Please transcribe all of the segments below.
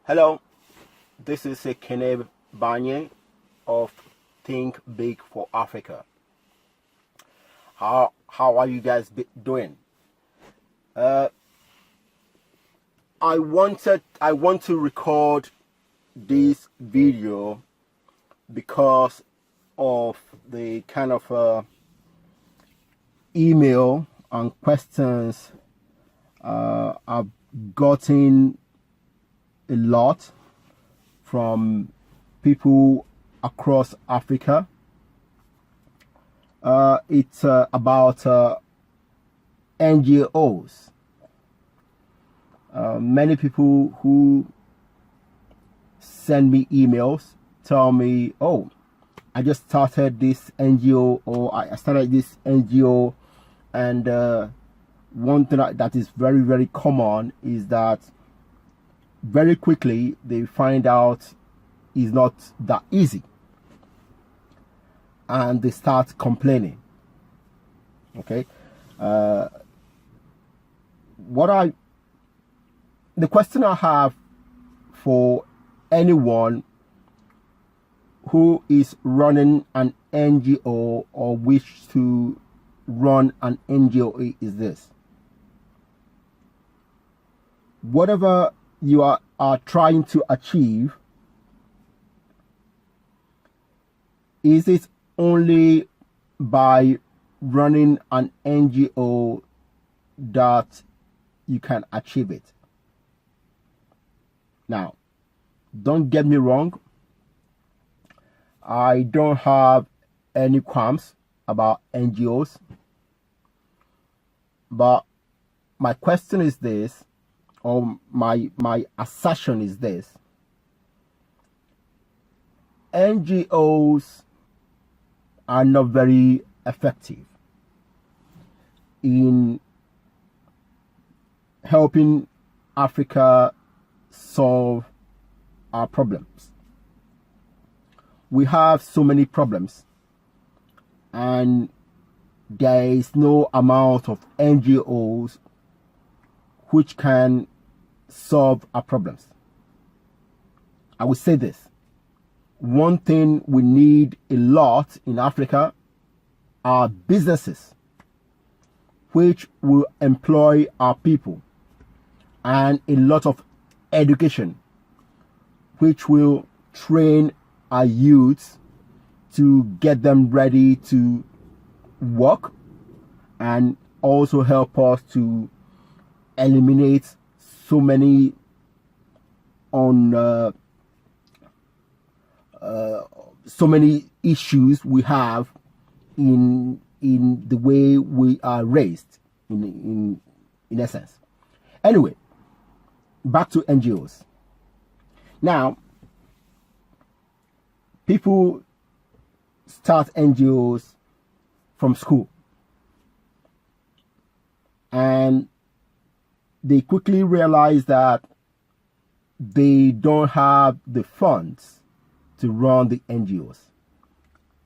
Hello, this is Ekene Banye of Think Big for Africa. How are you guys doing? I want to record this video because of the kind of email and questions I've gotten a lot from people across Africa. It's about NGOs. Many people who send me emails tell me, oh, I just started this NGO, or I started this NGO, and one thing that is very, very common is that very quickly they find out it's not that easy, and they start complaining. Okay, the question I have for anyone who is running an NGO or wish to run an NGO is this: whatever you are trying to achieve, is it only by running an NGO that you can achieve it? Now, don't get me wrong, I don't have any qualms about NGOs, but my question is this, or my assertion is this: NGOs are not very effective in helping Africa solve our problems. We have so many problems, and there is no amount of NGOs which can solve our problems. I would say this: one thing we need a lot in Africa are businesses which will employ our people, and a lot of education which will train our youths to get them ready to work, and also help us to eliminate so many so many issues we have in the way we are raised, in essence. Anyway, back to NGOs. Now, people start NGOs from school, and they quickly realize that they don't have the funds to run the NGOs,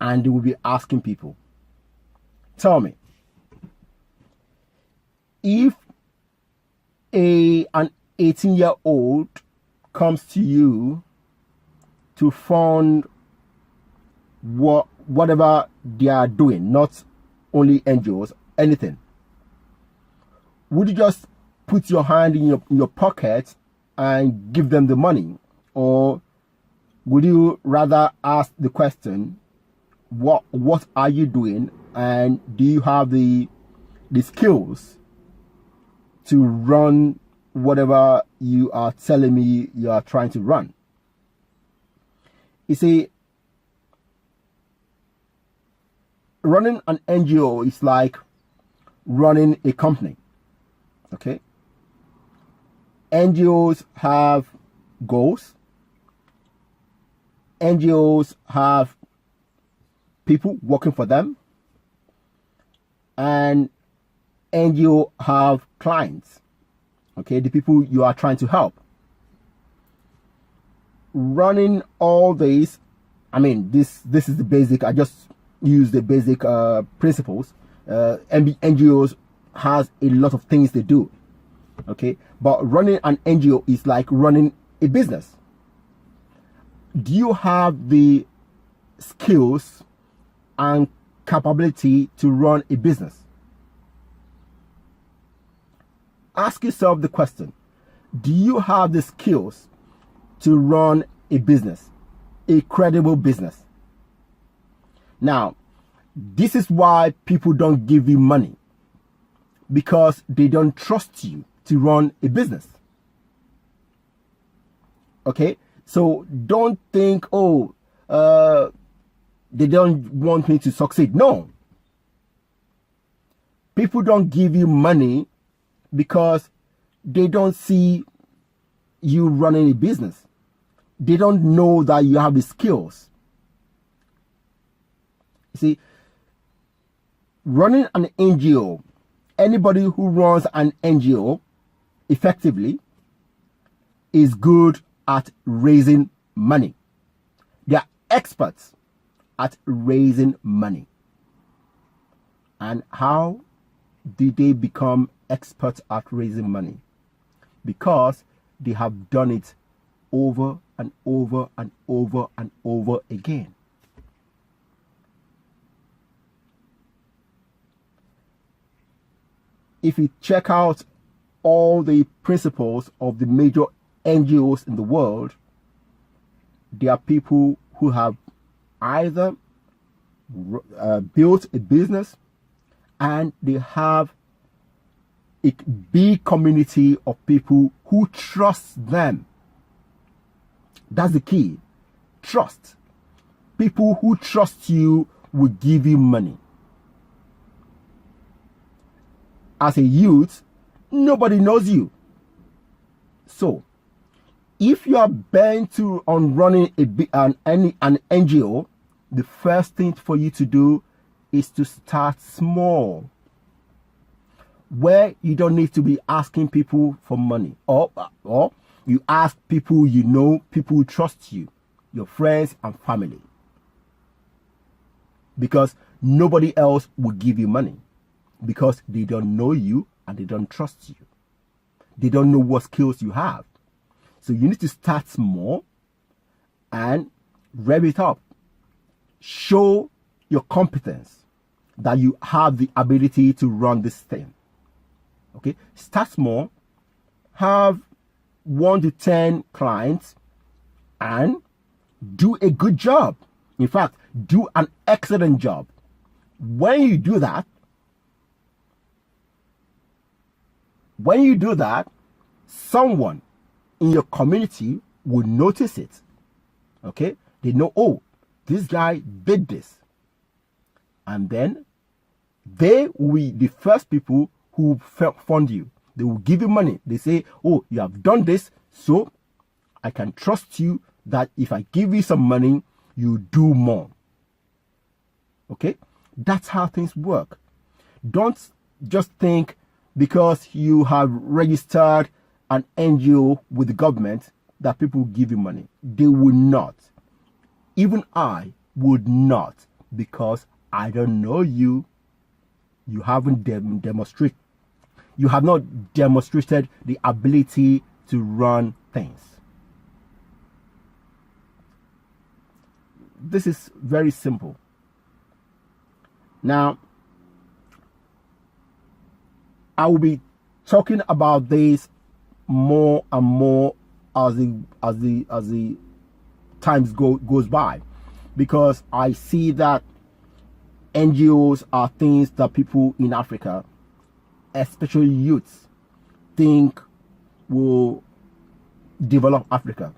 and they will be asking people, tell me, if an 18-year-old comes to you to fund whatever they are doing, not only NGOs, anything, would you just put your hand in your pocket and give them the money? Or would you rather ask the question, what are you doing, and do you have the skills to run whatever you are telling me you are trying to run? You see, running an NGO is like running a company. Okay, NGOs have goals, NGOs have people working for them, and NGO have clients, okay, the people you are trying to help. Running all these, I mean, this is the basic. I just use the basic principles. NGOs has a lot of things they do, okay, but running an NGO is like running a business? Do you have the skills and capability to run a business? Ask yourself the question, do you have the skills to run a business, a credible business? Now, this is why people don't give you money, because they don't trust you to run a business. Okay, so don't think, oh, they don't want me to succeed. No, people don't give you money because they don't see you running a business. They don't know that you have the skills. You see, running an NGO, anybody who runs an NGO effectively is good at raising money. They are experts at raising money. And how did they become experts at raising money? Because they have done it over and over and over and over again. If you check out all the principles of the major NGOs in the world, there are people who have either built a business and they have a big community of people who trust them. That's the key. Trust. People who trust you will give you money. As a youth, nobody knows you. So, if you are bent on running an NGO, the first thing for you to do is to start small, where you don't need to be asking people for money, or you ask people you know, people who trust you, your friends and family, because nobody else will give you money, because they don't know you and they don't trust you. They don't know what skills you have. So you need to start small and rev it up. Show your competence that you have the ability to run this thing. Okay, start small, have 1 to 10 clients, and do a good job. In fact, do an excellent job. When you do that, someone in your community will notice it. Okay, they know, oh, this guy did this, and then they will be the first people who fund you. They will give you money. They say, oh, you have done this, so I can trust you that if I give you some money, you do more. Okay, that's how things work. Don't just think because you have registered an NGO with the government that people will give you money. They will not. Even I would not, because I don't know you. You haven't demonstrated. You have not demonstrated the ability to run things. This is very simple. Now, I will be talking about this more and more as the times goes by, because I see that NGOs are things that people in Africa, especially youths, think will develop Africa.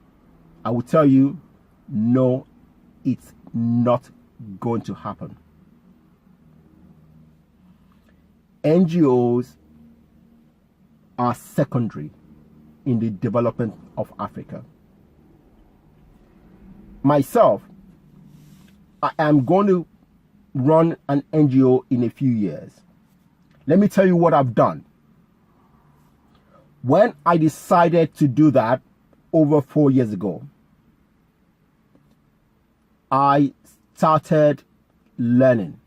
I will tell you, no, it's not going to happen. NGOs are secondary in the development of Africa. Myself, I am going to run an NGO in a few years. Let me tell you what I've done. When I decided to do that over 4 years ago, I started learning.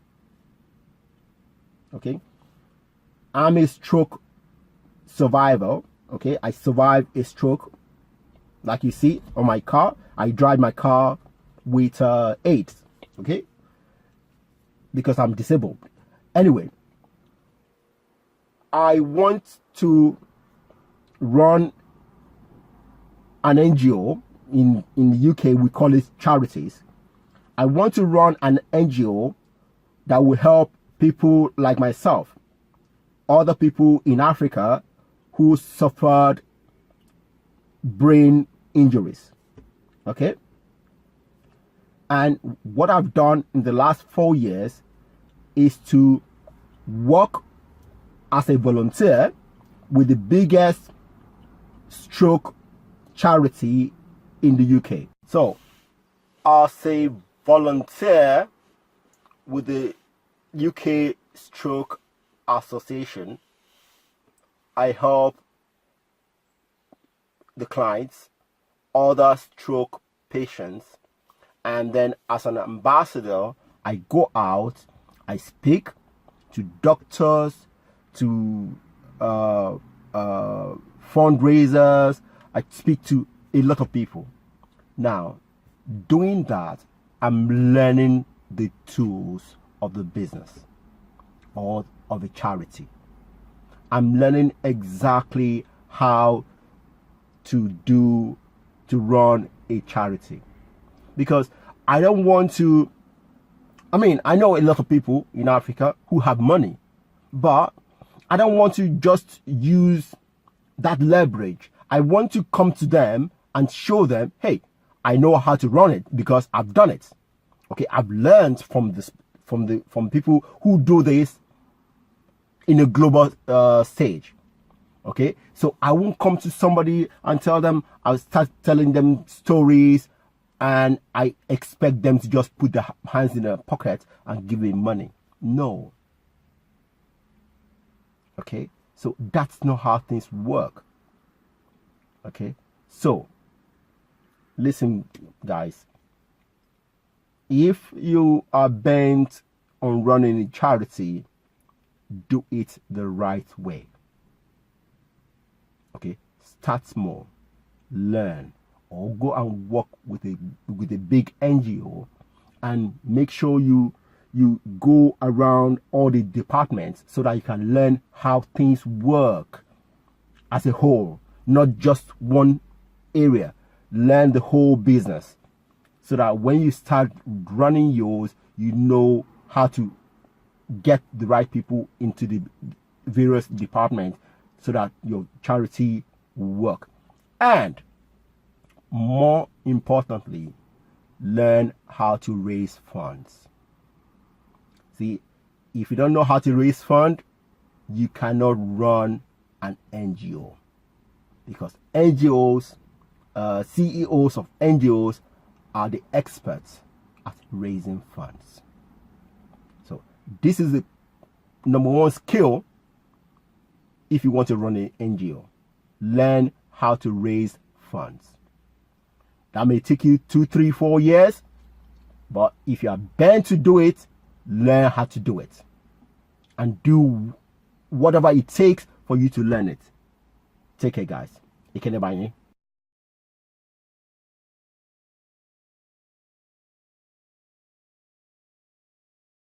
Okay, I'm a stroke survivor. Okay, I survived a stroke Like you see on my car, I drive my car with aids, okay, because I'm disabled. Anyway, I want to run an NGO. In the UK we call it Charities. I want to run an NGO that will help people like myself, other people in Africa who suffered brain injuries. Okay, and what I've done in the last 4 years is to work as a volunteer with the biggest stroke charity in the UK. So as a volunteer with the UK Stroke Association, I help the clients, other stroke patients, and then as an ambassador, I go out, I speak to doctors, to fundraisers, I speak to a lot of people. Now, doing that, I'm learning the tools of the business or of a charity. I'm learning exactly how to run a charity, because I don't want to. I mean, I know a lot of people in Africa who have money, but I don't want to just use that leverage. I want to come to them and show them, hey, I know how to run it because I've done it. Okay, I've learned from people who do this in a global stage. Okay, so I won't come to somebody and tell them, I'll start telling them stories and I expect them to just put their hands in their pocket and give me money. No. Okay, so that's not how things work. Okay, so listen, guys, if you are bent on running a charity, do it the right way. Okay, start small, learn, or go and work with a big NGO, and make sure you go around all the departments so that you can learn how things work as a whole, not just one area. Learn the whole business so that when you start running yours, you know how to get the right people into the various departments so that your charity will work. And more importantly, learn how to raise funds. See, if you don't know how to raise funds, you cannot run an NGO, because NGOs, CEOs of NGOs are the experts at raising funds. So this is the number one skill if you want to run an NGO. Learn how to raise funds. That may take you 2, 3, 4 years, but if you are bent to do it, learn how to do it and do whatever it takes for you to learn it. Take care, guys. Ekene Banye.